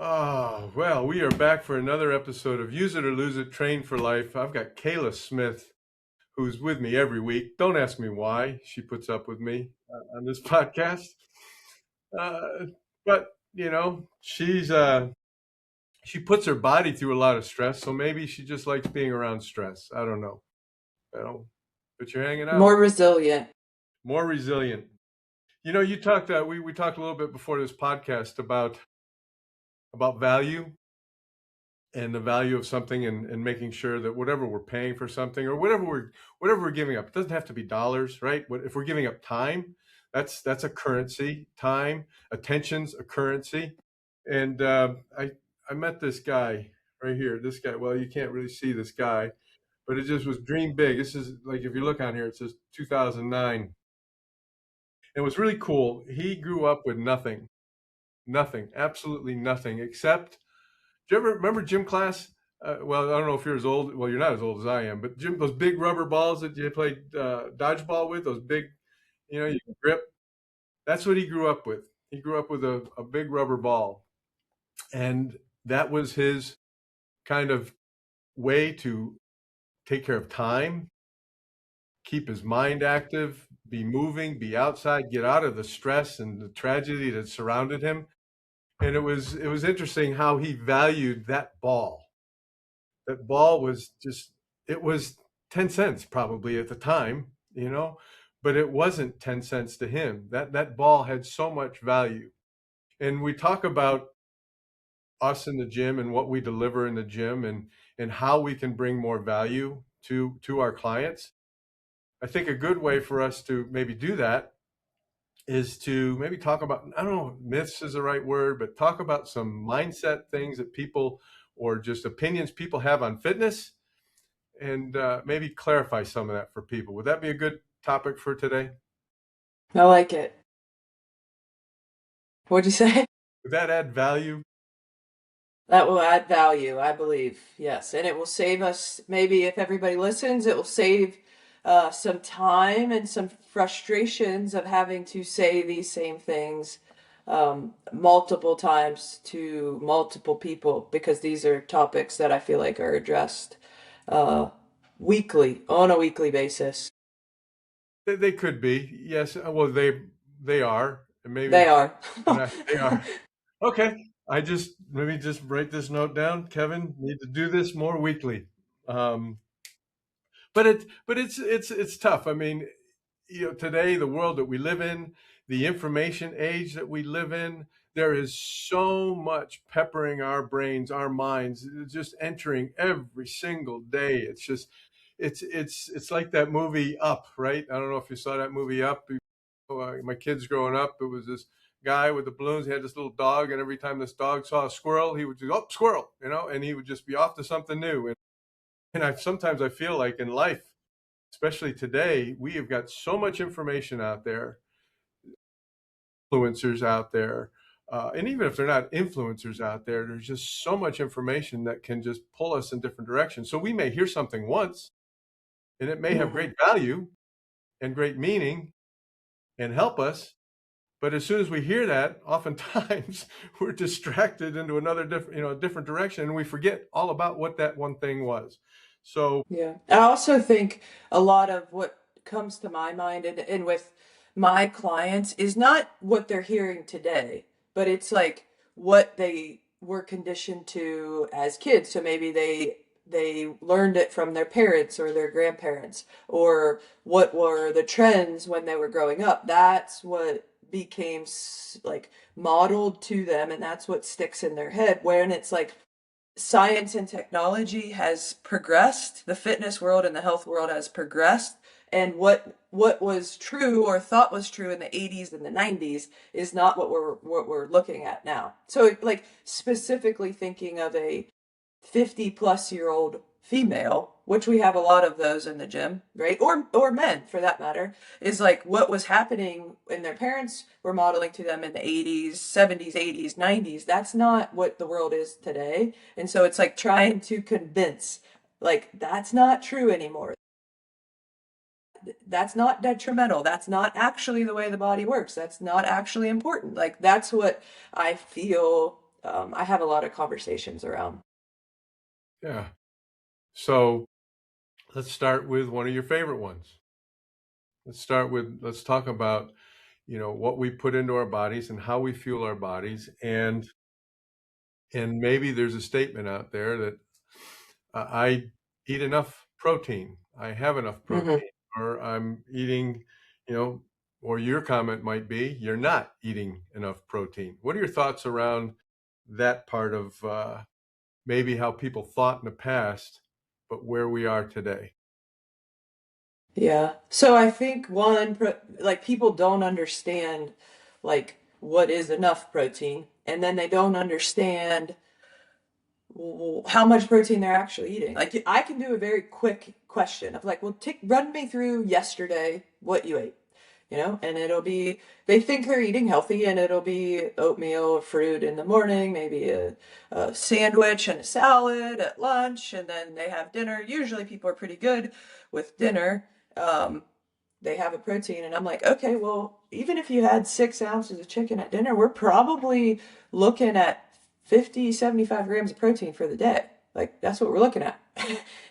Well, we are back for another episode of Use It or Lose It, Train for Life. I've got Kayla Smith, who's with me every week. Don't ask me why she puts up with me on this podcast. Uh, but, she puts her body through a lot of stress, so maybe she just likes being around stress. I don't know. But you're hanging out. More resilient. More resilient. You talked, we talked a little bit before this podcast about value and the value of something and making sure that whatever we're paying for something or whatever we're giving up, it doesn't have to be dollars, right? If we're giving up time, that's a currency. Time, attention's a currency. And I met this guy right here. This guy, well, you can't really see this guy, but it just was dream big. This is like, if you look on here, it says 2009. It was really cool. He grew up with nothing, absolutely nothing, except, do you ever remember gym class? Well, I don't know if you're as old. Well, you're not as old as I am, but those big rubber balls that you played dodgeball with, those big, you can grip. That's what he grew up with. He grew up with a big rubber ball. And that was his kind of way to take care of time, keep his mind active, be moving, be outside, get out of the stress and the tragedy that surrounded him. And it was interesting how he valued that ball. That ball was just, it was 10 cents probably at the time, but it wasn't 10 cents to him. That ball had so much value. And we talk about us in the gym and what we deliver in the gym and how we can bring more value to our clients. I think a good way for us to maybe do that is to maybe talk about, I don't know if myths is the right word, but talk about some mindset things that people, or just opinions people have on fitness, and maybe clarify some of that for people. Would that be a good topic for today? I like it. What'd you say? Would that add value? That will add value, I believe. Yes. And it will save us, maybe if everybody listens, it will save some time and some frustrations of having to say these same things multiple times to multiple people, because these are topics that I feel like are addressed uh, weekly, on a weekly basis. They could be, yes. Well, they are, and maybe They are. they are. Okay, maybe just write this note down. Kevin, need to do this more weekly. Um, but it's tough. I mean, today, the world that we live in, the information age that we live in, there is so much peppering our brains, our minds, just entering every single day. It's like that movie Up, right? I don't know if you saw that movie Up. My kids growing up, it was this guy with the balloons. He had this little dog, and every time this dog saw a squirrel, he would just, oh, squirrel, and he would just be off to something new. And sometimes I feel like in life, especially today, we have got so much information out there, influencers out there, and even if they're not influencers out there, there's just so much information that can just pull us in different directions. So we may hear something once, and it may have Mhm. great value and great meaning and help us. But as soon as we hear that, oftentimes we're distracted into another different direction, and we forget all about what that one thing was. So Yeah. I also think a lot of what comes to my mind and with my clients is not what they're hearing today, but it's like what they were conditioned to as kids. So maybe they learned it from their parents or their grandparents, or what were the trends when they were growing up. That's what became like modeled to them, and that's what sticks in their head, when it's like science and technology has progressed, the fitness world and the health world has progressed, and what was true or thought was true in the 80s and the 90s is not what we're looking at now. So like specifically thinking of a 50-plus-year-old female, which we have a lot of those in the gym, right? Or men for that matter, is like what was happening when their parents were modeling to them in the 80s, 70s, 80s, 90s. That's not what the world is today. And so it's like trying to convince, like, that's not true anymore. That's not detrimental. That's not actually the way the body works. That's not actually important. Like, that's what I feel I have a lot of conversations around. Yeah. So let's start with one of your favorite ones. Let's talk about, what we put into our bodies and how we fuel our bodies. And maybe there's a statement out there that I eat enough protein. I have enough Hmm. protein, or I'm eating, you know, or your comment might be, you're not eating enough protein. What are your thoughts around that part of maybe how people thought in the past, but where we are today? Yeah. So I think like people don't understand like what is enough protein, and then they don't understand how much protein they're actually eating. Like I can do a very quick question of like, well, run me through yesterday what you ate, and it'll be they think they're eating healthy, and it'll be oatmeal or fruit in the morning, maybe a sandwich and a salad at lunch, and then they have dinner. Usually, people are pretty good with dinner. Um, they have a protein, and I'm like, okay, well, even if you had 6 ounces of chicken at dinner, we're probably looking at 50, 75 grams of protein for the day. Like that's what we're looking at.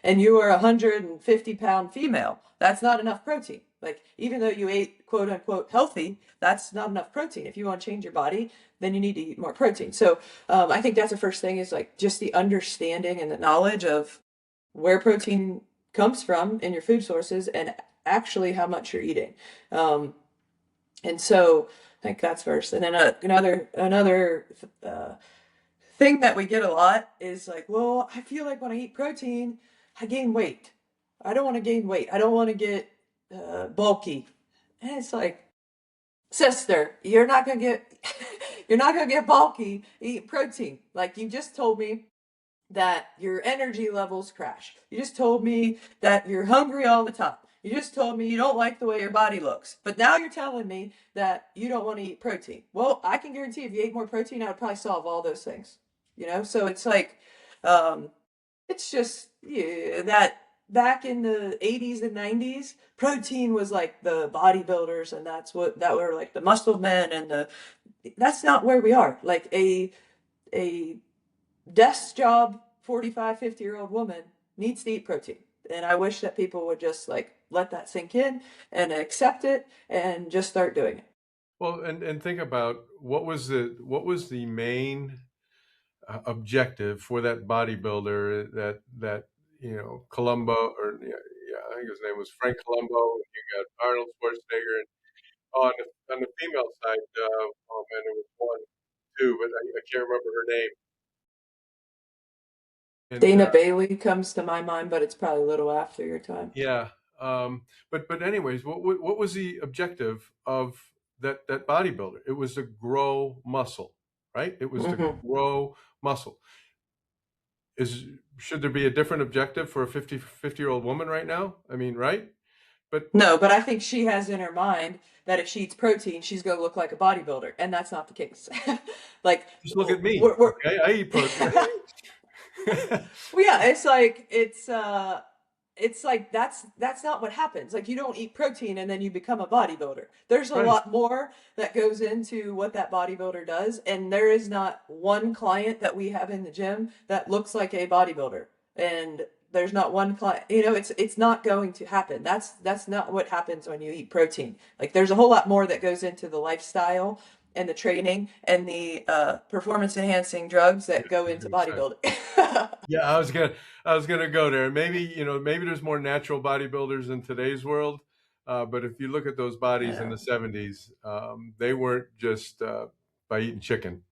And you are a 150-pound female. That's not enough protein. Like even though you ate quote unquote healthy, that's not enough protein. If you want to change your body, then you need to eat more protein. So I think that's the first thing is like just the understanding and the knowledge of where protein comes from in your food sources and actually how much you're eating. Um, and so I think that's first. And then another thing that we get a lot is like, well, I feel like when I eat protein, I gain weight. I don't want to gain weight. I don't want to get bulky. And it's like, sister, you're not gonna get you're not gonna get bulky. Eat protein. Like you just told me that your energy levels crash. You just told me that you're hungry all the time. You just told me you don't like the way your body looks. But now you're telling me that you don't want to eat protein. Well, I can guarantee if you ate more protein, I would probably solve all those things. So it's like, um, it's just yeah, that back in the 80s and 90s, protein was like the bodybuilders, and that were like the muscle men, and that's not where we are. Like a desk job 45, 50-year-old woman needs to eat protein, and I wish that people would just like let that sink in and accept it and just start doing it. Well, and think about what was the main objective for that bodybuilder that Columbo, or yeah, I think his name was Frank Columbo. You got Arnold Schwarzenegger, and on the female side, oh man, there was one too, but I can't remember her name. And Dana Bailey comes to my mind, but it's probably a little after your time. yeah, but anyways, what was the objective of that bodybuilder? It was to grow muscle, right? It was to Hmm. grow muscle. Is Should there be a different objective for a 50-year-old woman right now? I mean, right? But No, but I think she has in her mind that if she eats protein, she's going to look like a bodybuilder, and that's not the case. Like just look at me, we're okay? I eat protein. well, yeah, it's like that's not what happens. Like you don't eat protein and then you become a bodybuilder. There's a Right. lot more that goes into what that bodybuilder does, and there is not one client that we have in the gym that looks like a bodybuilder. And there's not one client, it's not going to happen. That's not what happens when you eat protein. Like there's a whole lot more that goes into the lifestyle and the training and the performance enhancing drugs that go into 100%. bodybuilding. Yeah, I was gonna go there. Maybe there's more natural bodybuilders in today's world, but if you look at those bodies in Yeah. the '70s, they weren't just by eating chicken.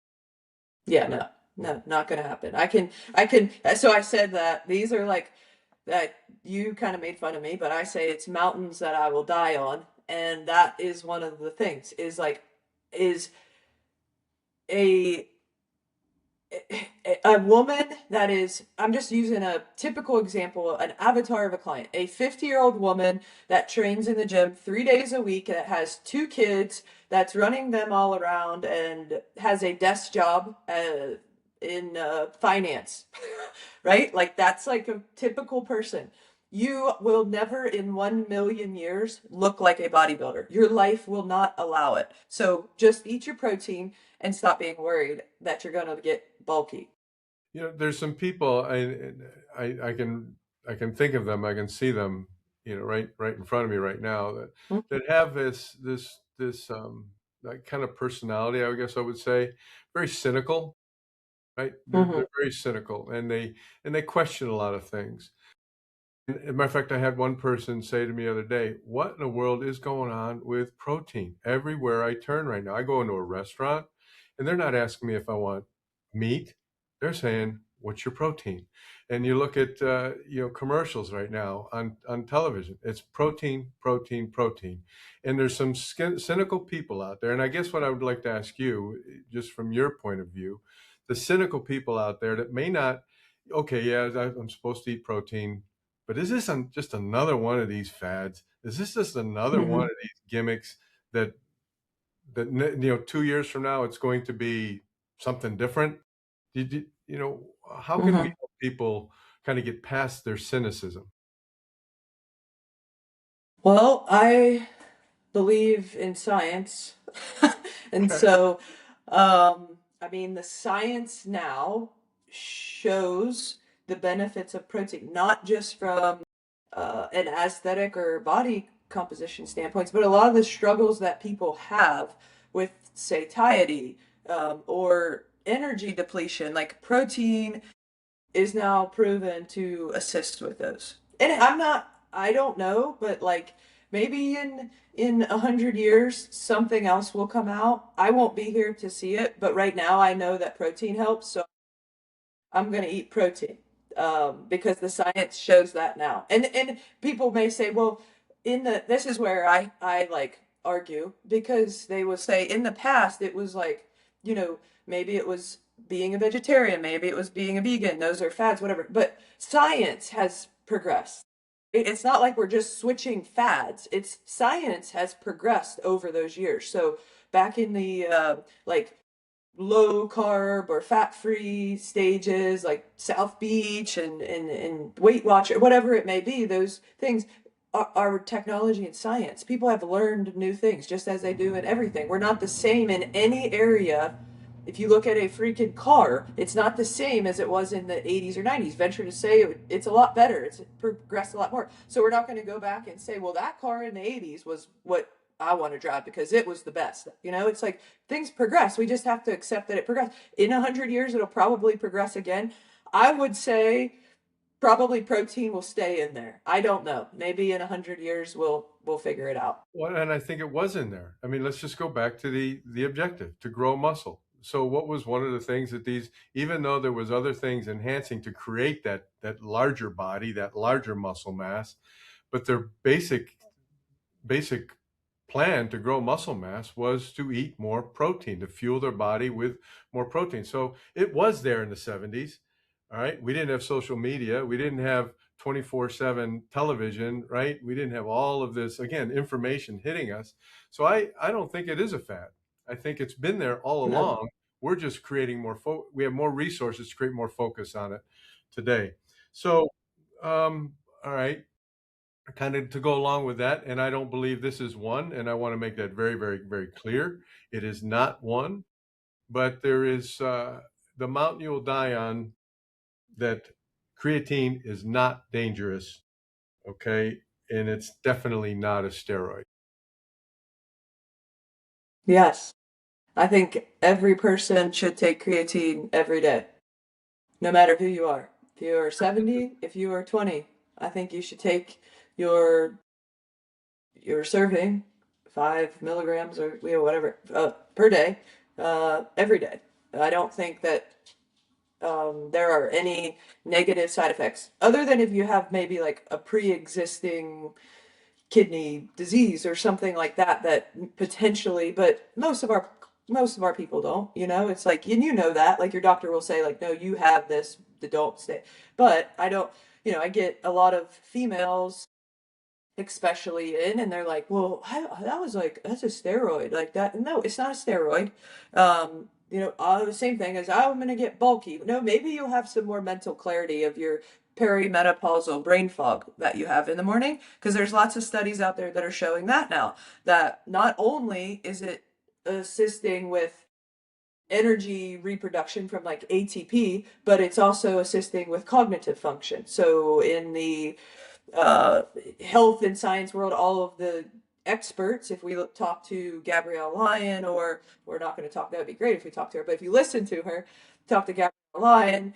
Yeah, Right. no, no, not gonna happen. I can. So I said that these are like that. You kind of made fun of me, but I say it's mountains that I will die on, and that is one of the things. Is a a woman that is, I'm just using a typical example, an avatar of a client, a 50-year-old woman that trains in the gym 3 days a week, that has 2 kids, that's running them all around, and has a desk job in finance, right? Like that's like a typical person. You will never in 1 million years look like a bodybuilder. Your life will not allow it. So just eat your protein and stop being worried that you're going to get bulky. There's some people I I can think of them, I can see them, right in front of me right now that have this that kind of personality, I guess I would say, very cynical, right? Mm-hmm. They're very cynical, and they question a lot of things. As a matter of fact, I had one person say to me the other day, "What in the world is going on with protein? Everywhere I turn right now, I go into a restaurant, and they're not asking me if I want meat. They're saying, 'What's your protein?'" And you look at commercials right now on television. It's protein, protein, protein, and there's some cynical people out there. And I guess what I would like to ask you, just from your point of view, the cynical people out there that may not, okay, yeah, I'm supposed to eat protein, but is this just another one of these fads? Is this just another one Mm-hmm. of these gimmicks that 2 years from now it's going to be something different? How can we Mm-hmm. help people kind of get past their cynicism? Well, I believe in science. And Okay. so, I mean, the science now shows the benefits of protein, not just from an aesthetic or body composition standpoints, but a lot of the struggles that people have with satiety or energy depletion, like protein is now proven to assist with those. And I don't know, but like maybe in 100 years something else will come out. I won't be here to see it, but right now I know that protein helps, so I'm going to eat protein because the science shows that now. And people may say, well, in the this is where I like argue because they will say in the past it was like, maybe it was being a vegetarian, maybe it was being a vegan. Those are fads, whatever. But science has progressed. It's not like we're just switching fads. It's science has progressed over those years. So back in the like low carb or fat free stages like South Beach and Weight Watcher, whatever it may be, those things are technology and science. People have learned new things just as they do in everything. We're not the same in any area. If you look at a freaking car, it's not the same as it was in the 80s or 90s. Venture to say it's a lot better. It's progressed a lot more. So we're not going to go back and say, well, that car in the 80s was what I want to drive because it was the best. It's like things progress. We just have to accept that it progressed. In 100 years, it'll probably progress again. I would say probably protein will stay in there. I don't know. Maybe in 100 years we'll figure it out. Well, and I think it was in there. I mean, let's just go back to the objective, to grow muscle. So what was one of the things that these, even though there was other things enhancing to create that larger body, that larger muscle mass, but their basic plan to grow muscle mass was to eat more protein, to fuel their body with more protein. So it was there in the 70s. All right. We didn't have social media. We didn't have 24/7 television, right? We didn't have all of this, again, information hitting us. So I don't think it is a fad. I think it's been there all No. along. We're just creating we have more resources to create more focus on it today. So, all right, kind of to go along with that, and I don't believe this is one, and I want to make that very, very, very clear. It is not one, but there is the mountain you will die on, that creatine is not dangerous, okay? And it's definitely not a steroid. Yes. I think every person should take creatine every day, no matter who you are. If you are 70, if you are 20, I think you should take your your serving, 5 milligrams or whatever per day, every day. I don't think that there are any negative side effects other than if you have maybe like a pre-existing kidney disease or something like that potentially, but most of our people don't. It's like, and that, like, your doctor will say like, no, you have this, don't stay. But I don't. I get a lot of females especially and they're like, well, that was like, that's a steroid like that. No, it's not a steroid. The same thing as, I'm gonna get bulky. No, maybe you'll have some more mental clarity of your perimenopausal brain fog that you have in the morning, because there's lots of studies out there that are showing that now, that not only is it assisting with energy reproduction from like ATP, but it's also assisting with cognitive function. So in the uh, health and science world, all of the experts, if we talk to Gabrielle Lyon, or we're not going to talk, that would be great if we talk to her, but if you listen to her, talk to Gabrielle Lyon,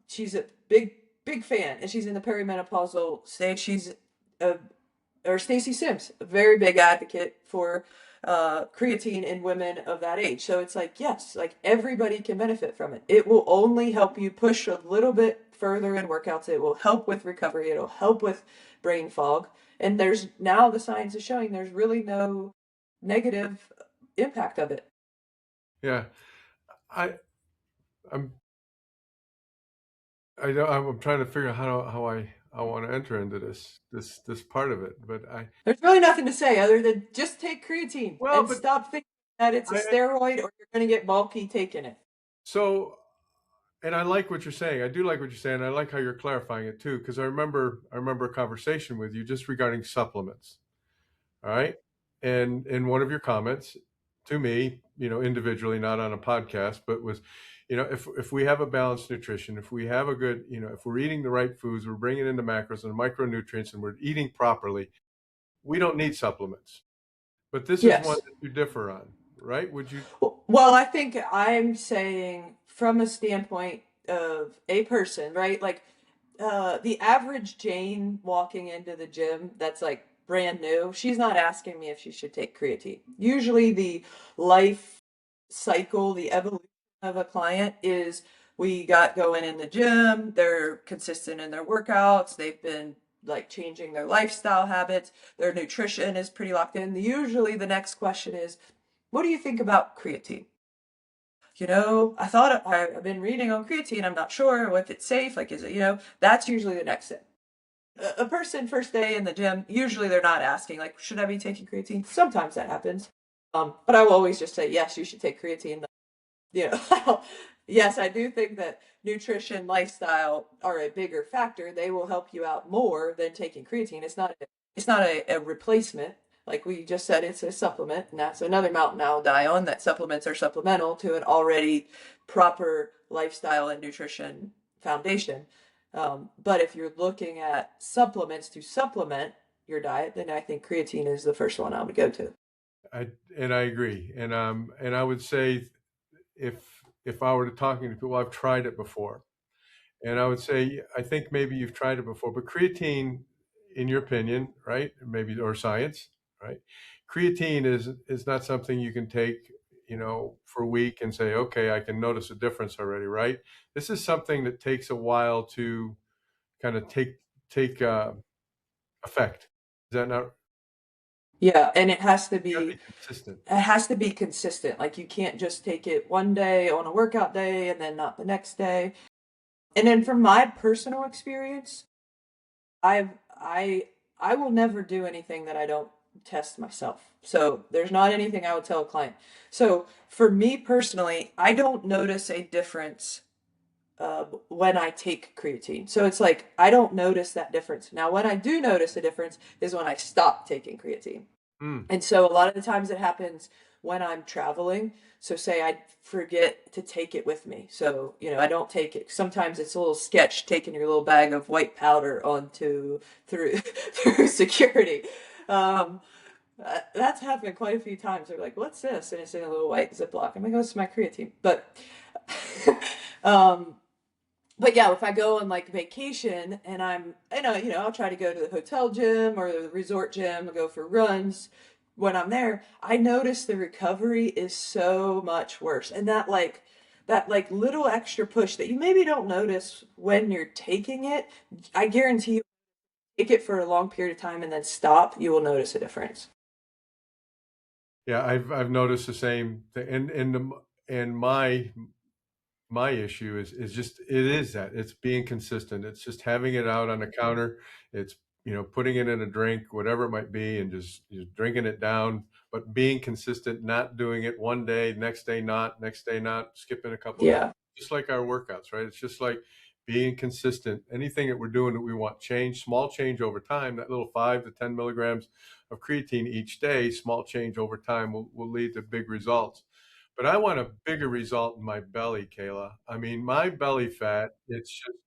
she's a big fan, and she's in the perimenopausal stage. She's a or Stacey Sims, a very big advocate for creatine in women of that age. So it's like, yes, like everybody can benefit from it. It will only help you push a little bit further in workouts. It will help with recovery. It'll help with brain fog. And there's now the science is showing there's really no negative impact of it. Yeah, I I'm I know I'm trying to figure out how I want to enter into this part of it, but I There's really nothing to say other than just take creatine well, and but stop thinking that it's a I steroid or you're going to get bulky taking it. so and I like what you're saying. I do like what you're saying. I like how you're clarifying it too, because I remember a conversation with you just regarding supplements. All right. And in one of your comments to me, individually, not on a podcast, but was, if we have a balanced nutrition, if we have a good, if we're eating the right foods, we're bringing in the macros and micronutrients and we're eating properly, we don't need supplements. But this is one Yes. that you differ on, right? Would you? Well, I think I'm saying from a standpoint of a person, right? Like the average Jane walking into the gym that's like brand new, she's not asking me if she should take creatine. Usually the life cycle, the evolution of a client is we got going in the gym, they're consistent in their workouts, they've been like changing their lifestyle habits, their nutrition is pretty locked in. Usually the next question is, what do you think about creatine? I've been reading on creatine. I'm not sure if it's safe. Like, is it, that's usually the next thing. A person first day in the gym, usually they're not asking, like, should I be taking creatine? Sometimes that happens. But I will always just say, yes, you should take creatine. Yes, I do think that nutrition, lifestyle are a bigger factor. They will help you out more than taking creatine. It's not a replacement. Like we just said, it's a supplement, and that's another mountain I'll die on. That supplements are supplemental to an already proper lifestyle and nutrition foundation. But if you're looking at supplements to supplement your diet, then I think creatine is the first one I would go to. I and I agree, and I would say if I were to talking to people, I've tried it before. And I would say, I think maybe you've tried it before, but creatine, in your opinion, right? Maybe or science, right? Creatine is not something you can take, for a week and say, okay, I can notice a difference already, right? This is something that takes a while to kind of take effect. Is that not? Yeah, and You got to be consistent. it has to be consistent. Like you can't just take it one day on a workout day and then not the next day. And then from my personal experience, I've I will never do anything that I don't test myself. So there's not anything I would tell a client. So for me personally, I don't notice a difference when I take creatine. So it's like I don't notice that difference. Now, when I do notice a difference is when I stop taking creatine. Mm, And so a lot of the times it happens when I'm traveling. So say I forget to take it with me. So, I don't take it. Sometimes it's a little sketch taking your little bag of white powder onto through through security. Um, that's happened quite a few times. They're like, "What's this?" And it's in a little white Ziploc. I'm like, "Oh, it's my creatine." Um, but yeah, if I go on like vacation and I'll try to go to the hotel gym or the resort gym and go for runs. When I'm there, I notice the recovery is so much worse. And that little extra push that you maybe don't notice when you're taking it, I guarantee you take it for a long period of time and then stop, you will notice a difference. yeah, I've noticed the same thing, and my issue is just it is that it's being consistent. It's just having it out on the counter. It's putting it in a drink, whatever it might be, and just drinking it down. But being consistent, not doing it one day, next day not, skipping a couple of days. Yeah. Just like our workouts, right? It's just like being consistent. Anything that we're doing that we want change, small change over time. That little 5 to 10 milligrams of creatine each day, small change over time will lead to big results. but I want a bigger result in my belly, Kayla. I mean, my belly fat, it's just,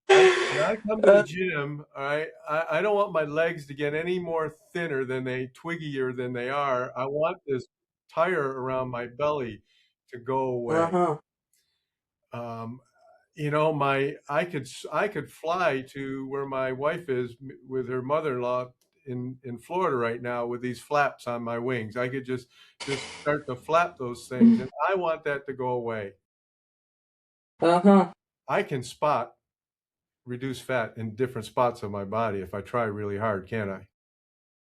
when I come to the Uh, gym, all right, I don't want my legs to get any more thinner than twiggier than they are. I want this tire around my belly to go away. uh-huh. Um, I could fly to where my wife is with her mother-in-law in Florida right now with these flaps on my wings. I could just start to flap those things, and I want that to go away. Uh-huh. I can spot reduce fat in different spots of my body if I try really hard, can't I?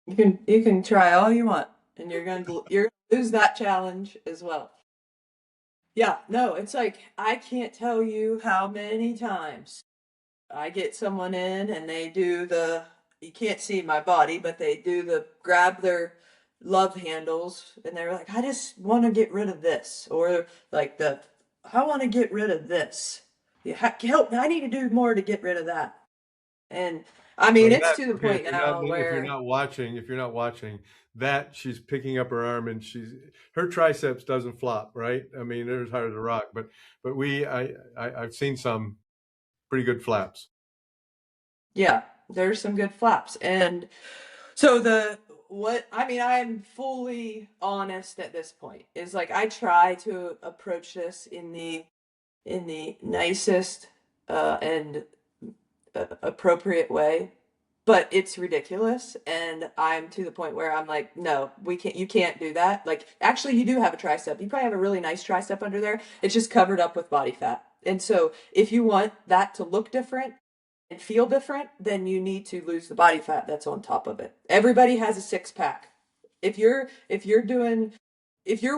You can try all you want, and you're gonna lose that challenge as well. Yeah, no, it's like I can't tell you how many times I get someone in and they do you can't see my body, but they do grab their love handles and they're like, I just want to get rid of this. Or like I want to get rid of this. Help, I need to do more to get rid of that. And I So mean, it's that to the okay, point now where, if you're not watching, that she's picking up her arm and her triceps doesn't flop, right? I mean, they're as hard as a rock, but I've seen some pretty good flaps. yeah, there's some good flaps. And so I mean, I'm fully honest at this point. Is like I try to approach this in the nicest and appropriate way, but it's ridiculous, and I'm to the point where I'm like, no, we can't. You can't do that. Like, actually, you do have a tricep. You probably have a really nice tricep under there. It's just covered up with body fat. And so, if you want that to look different and feel different, then you need to lose the body fat that's on top of it. Everybody has a six pack. If you're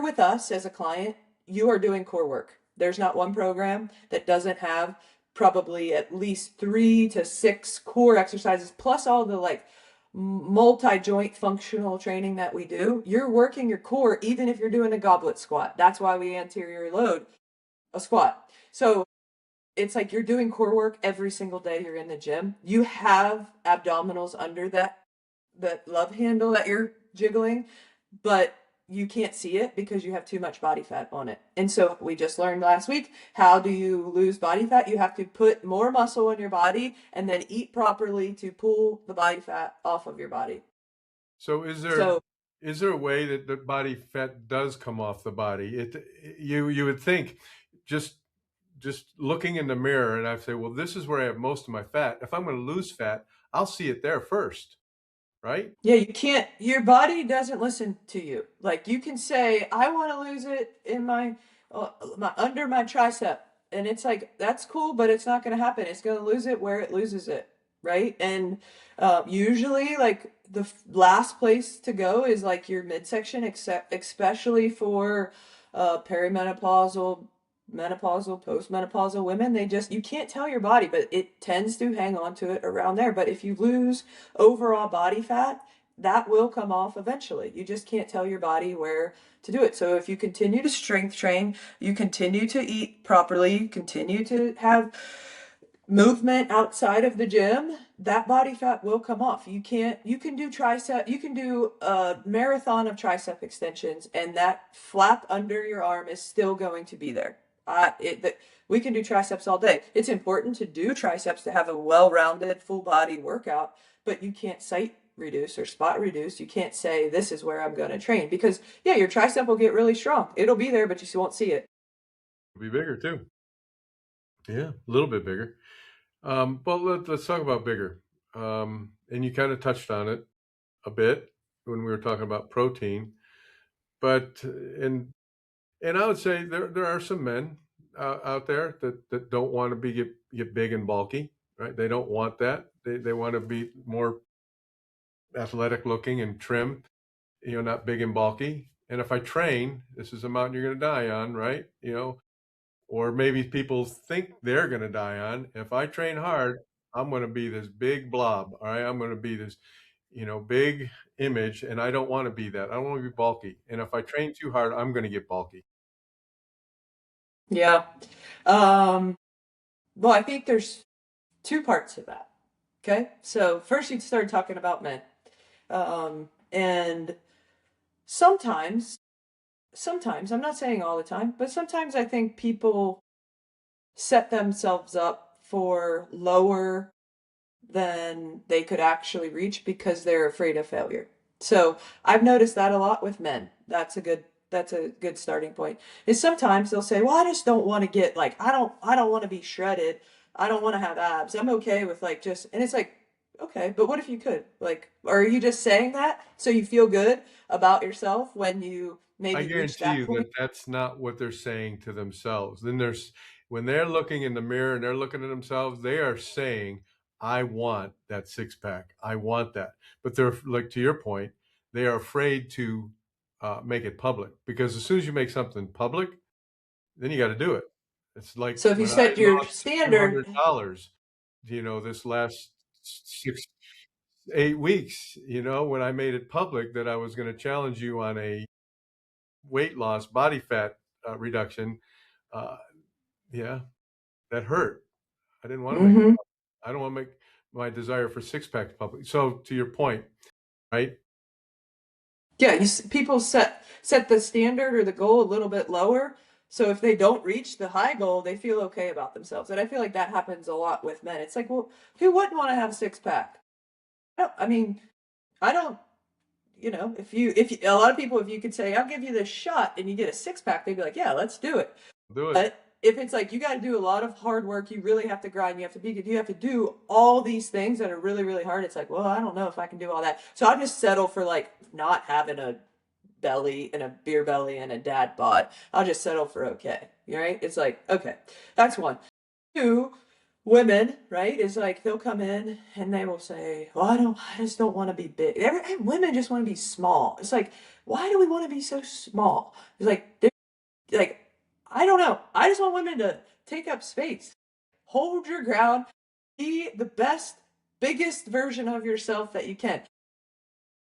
with us as a client, you are doing core work. There's not one program that doesn't have probably at least 3 to 6 core exercises plus all the like multi-joint functional training that we do. You're working your core even if you're doing a goblet squat. That's why we anterior load a squat. So it's like you're doing core work every single day you're in the gym. You have abdominals under that love handle that you're jiggling, but you can't see it because you have too much body fat on it. And so we just learned last week, how do you lose body fat? You have to put more muscle on your body and then eat properly to pull the body fat off of your body. So So is there a way that the body fat does come off the body? You would think just looking in the mirror and I say, well, this is where I have most of my fat. If I'm going to lose fat, I'll see it there first, right? yeah, you can't, your body doesn't listen to you. Like you can say, I want to lose it in my under my tricep. And it's like, that's cool, but it's not going to happen. It's going to lose it where it loses it. Right. And usually, like, last place to go is like your midsection, except especially for perimenopausal, menopausal, postmenopausal women. You can't tell your body, but it tends to hang on to it around there. But if you lose overall body fat, that will come off eventually. You just can't tell your body where to do it. So if you continue to strength train, you continue to eat properly, you continue to have movement outside of the gym, that body fat will come off. You can do tricep, you can do a marathon of tricep extensions and that flap under your arm is still going to be there. We can do triceps all day. It's important to do triceps to have a well-rounded full body workout, but you can't site reduce or spot reduce. You can't say this is where I'm going to train because yeah, your tricep will get really strong. It'll be there, but you won't see it. It'll be bigger too. Yeah, a little bit bigger. Well, let's talk about bigger. And you kind of touched on it a bit when we were talking about protein, but and I would say there are some men out there that don't want to get big and bulky, right? They don't want that. They want to be more athletic looking and trim, not big and bulky. And if I train, this is a mountain you're going to die on, right? Or maybe people think they're going to die on. If I train hard, I'm going to be this big blob. All right. I'm going to be this, big image. And I don't want to be that. I don't want to be bulky. And if I train too hard, I'm going to get bulky. Yeah. Um, well, I think there's two parts to that. Okay. So first you start talking about men. And sometimes sometimes, I'm not saying all the time, but sometimes I think people set themselves up for lower than they could actually reach because they're afraid of failure. So I've noticed that a lot with men. That's a good starting point. Is sometimes they'll say, "Well, I just don't want to get like I don't want to be shredded. I don't want to have abs. I'm okay with like just." And it's like, "Okay, but what if you could?" Like, are you just saying that so you feel good about yourself when you I maybe reach guarantee that you point? that that's not what they're saying to themselves. Then there's when they're looking in the mirror and they're looking at themselves, they are saying, "I want that six pack. I want that." But they're like to your point, they are afraid to make it public because as soon as you make something public, then you got to do it. It's like So if you when I set your lost two standard, hundred dollars, this last 6 8 weeks. When I made it public that I was going to challenge you on a weight loss, body fat reduction, uh, yeah, that hurt. I didn't want to make it mm-hmm. public. I don't want to make my desire for six pack public. So to your point, right? Yeah, people set the standard or the goal a little bit lower. So if they don't reach the high goal, they feel okay about themselves. And I feel like that happens a lot with men. It's like, well, who wouldn't want to have a six pack? I mean, I don't, if you, a lot of people, if you could say, I'll give you this shot and you get a six pack, they'd be like, yeah, let's do it. Do it. But if it's like you got to do a lot of hard work, you really have to grind, you have to be good, you have to do all these things that are really, really hard. It's like, well, I don't know if I can do all that. So I'll just settle for like not having a belly and a beer belly and a dad bod. I'll just settle for okay. Right? It's like, okay, that's one. Two, women, right? Is like they'll come in and they will say, well, I just don't want to be big. Women just want to be small. It's like, why do we want to be so small? It's like, I don't know. I just want women to take up space, hold your ground, be the best, biggest version of yourself that you can.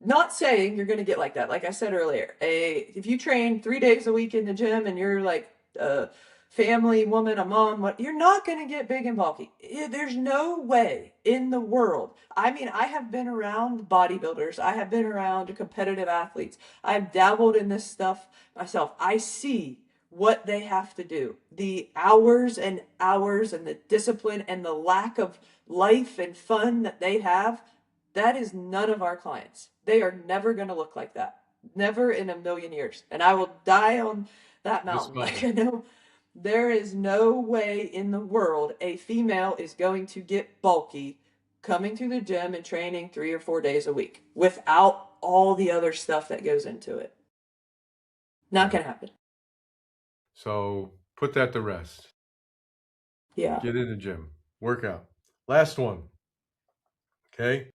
Not saying you're going to get like that. Like I said earlier, if you train 3 days a week in the gym and you're like a family woman, a mom, you're not going to get big and bulky. There's no way in the world. I mean, I have been around bodybuilders. I have been around competitive athletes. I've dabbled in this stuff myself. I see what they have to do. The hours and hours and the discipline and the lack of life and fun that they have, that is none of our clients. They are never going to look like that. Never in a million years. And I will die on that This mountain. Like, mountain. I know there is no way in the world a female is going to get bulky coming to the gym and training 3 or 4 days a week without all the other stuff that goes into it. Not Yeah. going to happen. So put that to rest. Yeah. Get in the gym. Work out. Last one. Okay.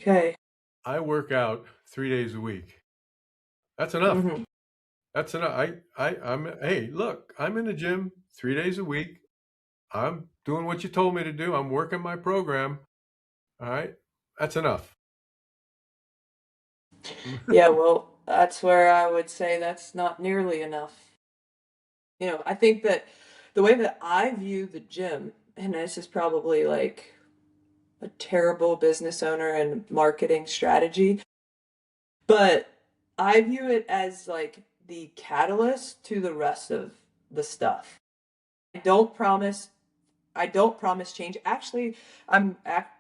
Okay. I work out 3 days a week. That's enough. Mm-hmm. That's enough. Hey, look, I'm in the gym 3 days a week. I'm doing what you told me to do. I'm working my program. All right. That's enough. Yeah, well, that's where I would say that's not nearly enough. I think that the way that I view the gym, and this is probably like a terrible business owner and marketing strategy, but I view it as like the catalyst to the rest of the stuff. I don't promise I don't promise change. Actually, I'm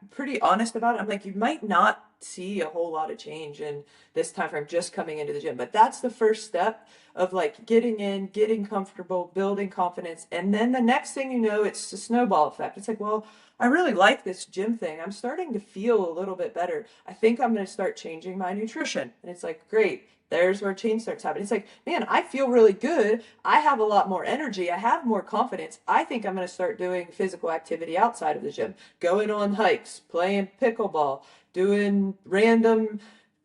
pretty honest about it. I'm like, you might not see a whole lot of change in this time frame just coming into the gym, but that's the first step of like getting in, getting comfortable, building confidence, and then the next thing you know, it's a snowball effect. It's like, well, I really like this gym thing. I'm starting to feel a little bit better. I think I'm going to start changing my nutrition, and it's like, great. There's where change starts happening. It's like, man, I feel really good. I have a lot more energy. I have more confidence. I think I'm going to start doing physical activity outside of the gym, going on hikes, playing pickleball, doing random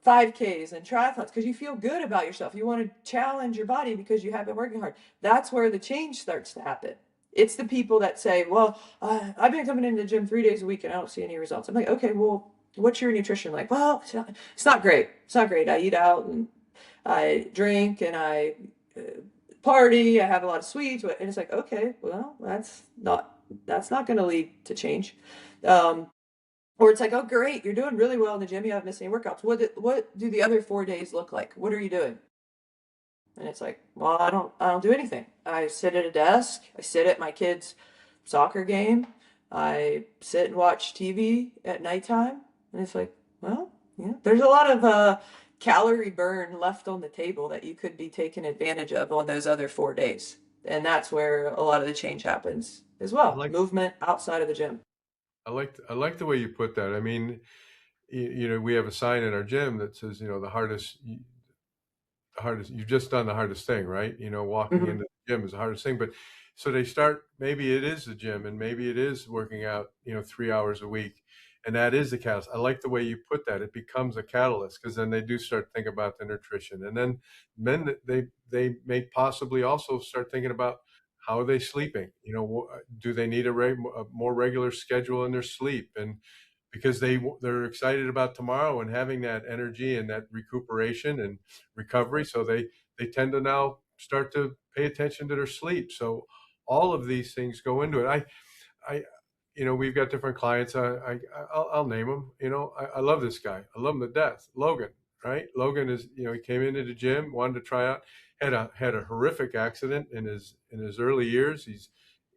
5Ks and triathlons because you feel good about yourself. You want to challenge your body because you have been working hard. That's where the change starts to happen. It's the people that say, well, I've been coming into the gym 3 days a week and I don't see any results. I'm like, okay, well, what's your nutrition like? Well, it's not great. It's not great. I eat out and I drink and I uh, party. I have a lot of sweets, and it's like, okay, well, that's not going to lead to change. Um, or it's like, oh, great, you're doing really well in the gym. You haven't missed any workouts. What do the other 4 days look like? What are you doing? And it's like, well, I don't do anything. I sit at a desk. I sit at my kid's soccer game. I sit and watch TV at nighttime. And it's like, well, yeah, there's a lot of calorie burn left on the table that you could be taking advantage of on those other 4 days. And that's where a lot of the change happens as I well. like Movement outside of the gym. I like the way you put that. I mean, we have a sign in our gym that says, the hardest you've just done the hardest thing, right? Walking Hmm. into the gym is the hardest thing. But so they start, maybe it is the gym, and maybe it is working out 3 hours a week, and that is the catalyst. I like the way you put that. It becomes a catalyst, because then they do start to think about the nutrition, and then they may possibly also start thinking about how are they sleeping. Do they need a more regular schedule in their sleep? And because they're excited about tomorrow and having that energy and that recuperation and recovery, so they tend to now start to pay attention to their sleep. So all of these things go into it. I we've got different clients. I'll name them. I love this guy. I love him to death. Logan, right? Logan is, he came into the gym, wanted to try out, had a horrific accident in his early years. He's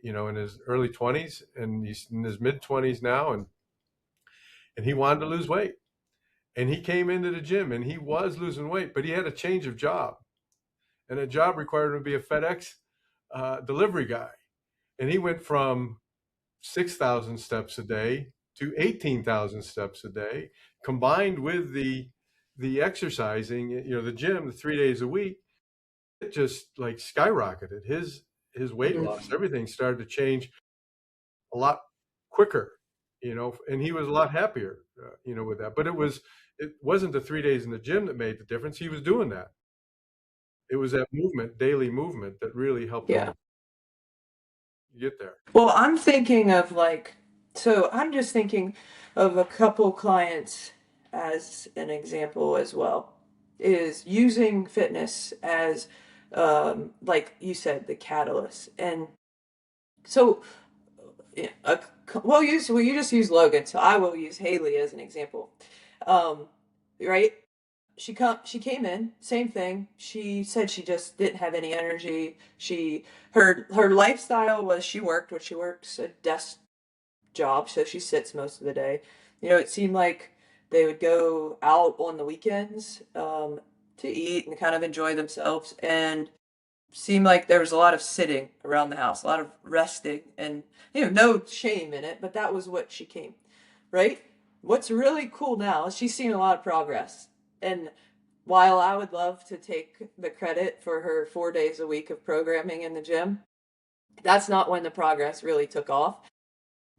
in his early 20s, and he's in his mid 20s now, and he wanted to lose weight. And he came into the gym and he was losing weight, but he had a change of job, and a job required him to be a FedEx delivery guy. And he went from 6,000 steps a day to 18,000 steps a day, combined with the exercising, the gym, the 3 days a week. It just like skyrocketed his weight Hmm. loss. Everything started to change a lot quicker, and he was a lot happier, with that. But it wasn't the 3 days in the gym that made the difference. He was doing that. It was that movement, daily movement, that really helped him Yeah. get there. Well, I'm thinking of like, so I'm just thinking of a couple clients as an example as well, is using fitness as, like you said, the catalyst. And so, yeah, well, you just use Logan, so I will use Haley as an example. Um, right? She came in, same thing. She said she just didn't have any energy. Her lifestyle was she worked, what she works a desk job, so she sits most of the day. It seemed like they would go out on the weekends to eat and kind of enjoy themselves, and seemed like there was a lot of sitting around the house, a lot of resting, and no shame in it, but that was what she came, right? What's really cool now is she's seen a lot of progress. And while I would love to take the credit for her 4 days a week of programming in the gym, that's not when the progress really took off.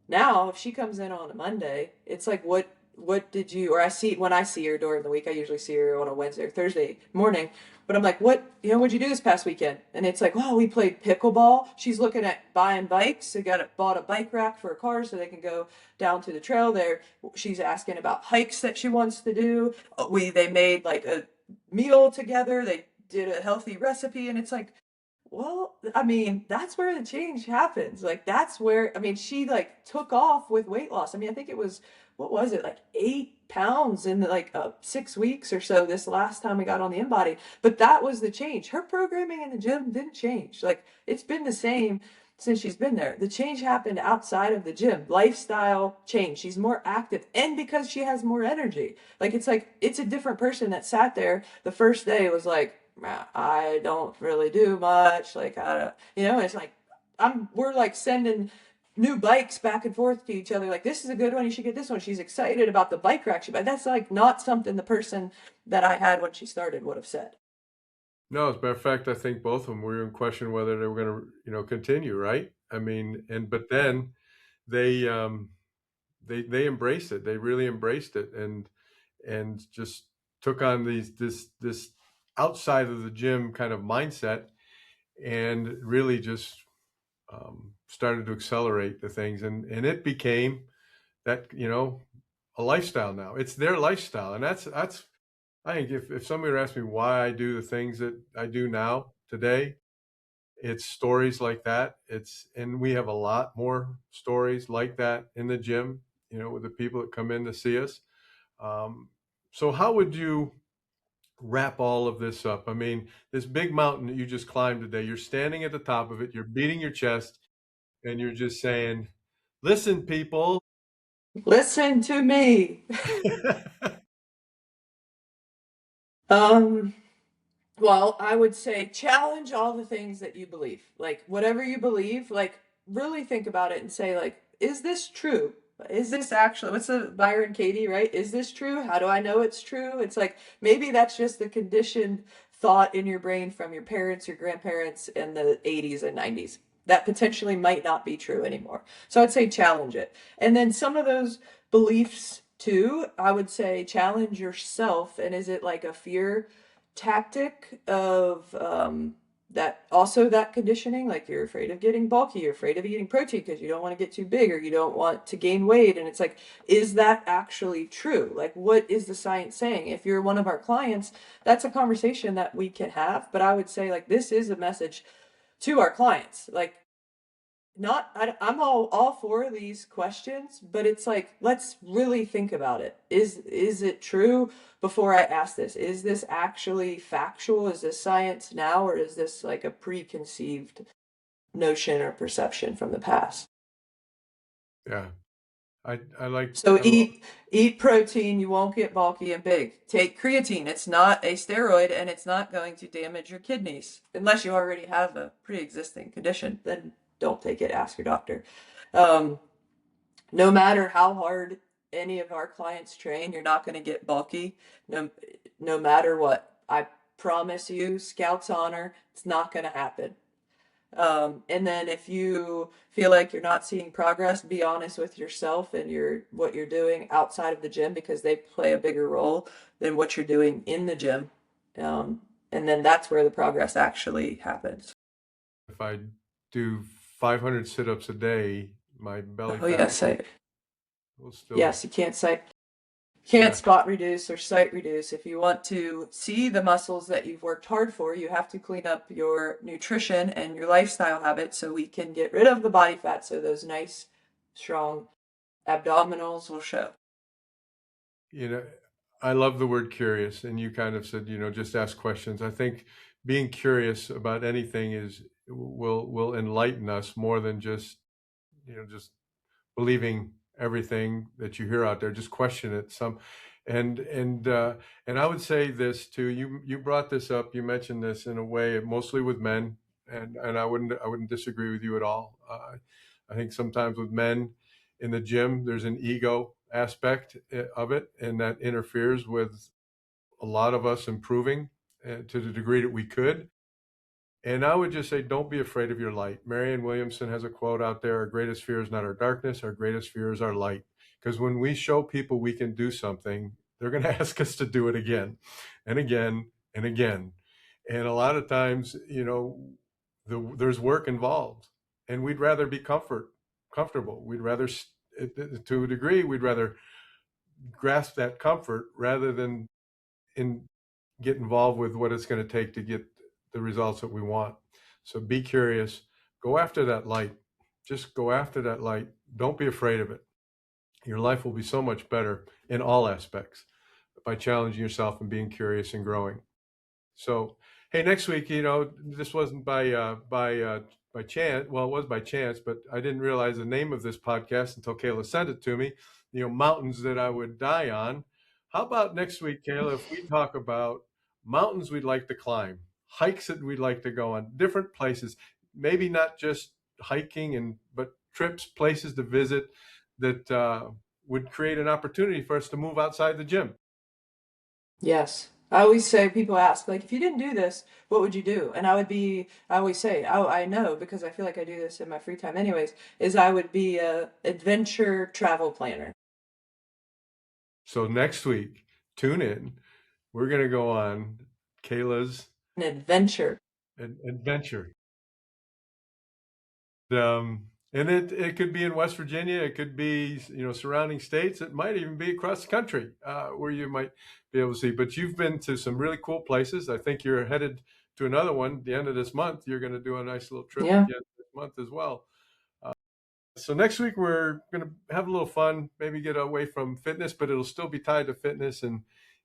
Now, if she comes in on a Monday, it's like, what did you, or I see, when I see her during the week, I usually see her on a Wednesday or Thursday morning, but I'm like, what'd you do this past weekend? And it's like, oh, we played pickleball. She's looking at buying bikes. They bought a bike rack for her car so they can go down to the trail there. She's asking about hikes that she wants to do. They made like a meal together. They did a healthy recipe, and it's like, well, I mean, that's where the change happens. Like that's where, I mean, she like took off with weight loss. I mean, I think it was, what was it, like 8 pounds in like 6 weeks or so this last time we got on the InBody. But that was the change. Her programming in the gym didn't change. Like it's been the same since she's been there. The change happened outside of the gym. Lifestyle change. She's more active, and because she has more energy. Like it's a different person that sat there the first day was like, I don't really do much. Like I don't, it's like we're like sending new bikes back and forth to each other. Like this is a good one. You should get this one. She's excited about the bike rack. But that's like not something the person that I had when she started would have said. No, as a matter of fact, I think both of them were in question whether they were going to, continue, right? I mean, but then they they embraced it. They really embraced it, and just took on this outside of the gym kind of mindset, and really just started to accelerate the things, and it became that, a lifestyle now. It's their lifestyle, and that's I think if somebody were to ask me why I do the things that I do now today, it's stories like that. And we have a lot more stories like that in the gym, with the people that come in to see us. Um, so how would you wrap all of this up. I mean, this big mountain that you just climbed today, you're standing at the top of it, you're beating your chest, and you're just saying, listen, people. Listen to me. Um, Well, I would say challenge all the things that you believe. Like whatever you believe, like really think about it and say like, is this true? Is this actually what's the Byron Katie, right? Is this true? How do I know it's true? It's like maybe that's just the conditioned thought in your brain from your parents, your grandparents in the 80s and 90s. That potentially might not be true anymore. So I'd say challenge it. And then some of those beliefs too, I would say challenge yourself. And is it like a fear tactic of that also that conditioning, like you're afraid of getting bulky, you're afraid of eating protein because you don't want to get too big or you don't want to gain weight, and it's like, is that actually true? Like what is the science saying? If you're one of our clients, that's a conversation that we can have, but I would say like this is a message to our clients, like not I'm all for these questions, but it's like let's really think about it. Is it true before I ask this? Is this actually factual? Is this science now, or is this like a preconceived notion or perception from the past? Yeah, I like So I love. eat protein, you won't get bulky and big. Take creatine. It's not a steroid and it's not going to damage your kidneys unless you already have a pre-existing condition. Then don't take it. Ask your doctor. Um, no matter how hard any of our clients train, you're not going to get bulky. No matter what. I promise you, Scouts honor, it's not going to happen. And then if you feel like you're not seeing progress, be honest with yourself and what you're doing outside of the gym because they play a bigger role than what you're doing in the gym. And then that's where the progress actually happens. If I do 500 sit-ups a day, my belly Oh fat yes, I will still. yes, you can't Yeah, spot reduce or site reduce. If you want to see the muscles that you've worked hard for, you have to clean up your nutrition and your lifestyle habits so we can get rid of the body fat so those nice, strong abdominals will show. you know, I love the word curious, and you kind of said, just ask questions. I think being curious about anything is will enlighten us more than just believing everything that you hear out there. Just question it. And and uh, and I would say this too. You brought this up. You mentioned this in a way, mostly with men, and I wouldn't disagree with you at all. I think sometimes with men in the gym, there's an ego aspect of it, and that interferes with a lot of us improving to the degree that we could. And I would just say, don't be afraid of your light. Marianne Williamson has a quote out there: our greatest fear is not our darkness, our greatest fear is our light. Because when we show people we can do something, they're going to ask us to do it again and again and again. And a lot of times, there's work involved, and we'd rather be comfortable. We'd rather, to a degree, we'd rather grasp that comfort rather than in get involved with what it's going to take to get the results that we want. So be curious, go after that light. Just go after that light. Don't be afraid of it. Your life will be so much better in all aspects by challenging yourself and being curious and growing. So, hey, next week, this wasn't by chance. Well, it was by chance, but I didn't realize the name of this podcast until Kayla sent it to me. Mountains that I would die on. How about next week, Kayla, if we talk about mountains we'd like to climb, hikes that we'd like to go on, different places, maybe not just hiking but trips, places to visit that would create an opportunity for us to move outside the gym. Yes. I always say, people ask, like, if you didn't do this, what would you do? And I always say, oh, I know, because I feel like I do this in my free time anyways, is I would be a adventure travel planner. So next week, tune in. We're going to go on Kayla's An adventure. adventure. And it could be in West Virginia. It could be, surrounding states. It might even be across the country where you might be able to see. But you've been to some really cool places. I think you're headed to another one at the end of this month. You're going to do a nice little trip at Yeah. the end of this month as well. So next week we're going to have a little fun, maybe get away from fitness, but it'll still be tied to fitness.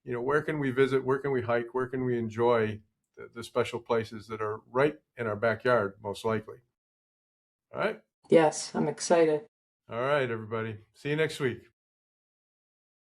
where can we visit? Where can we hike? Where can we enjoy the special places that are right in our backyard, most likely? All right. Yes, I'm excited. All right, everybody. See you next week.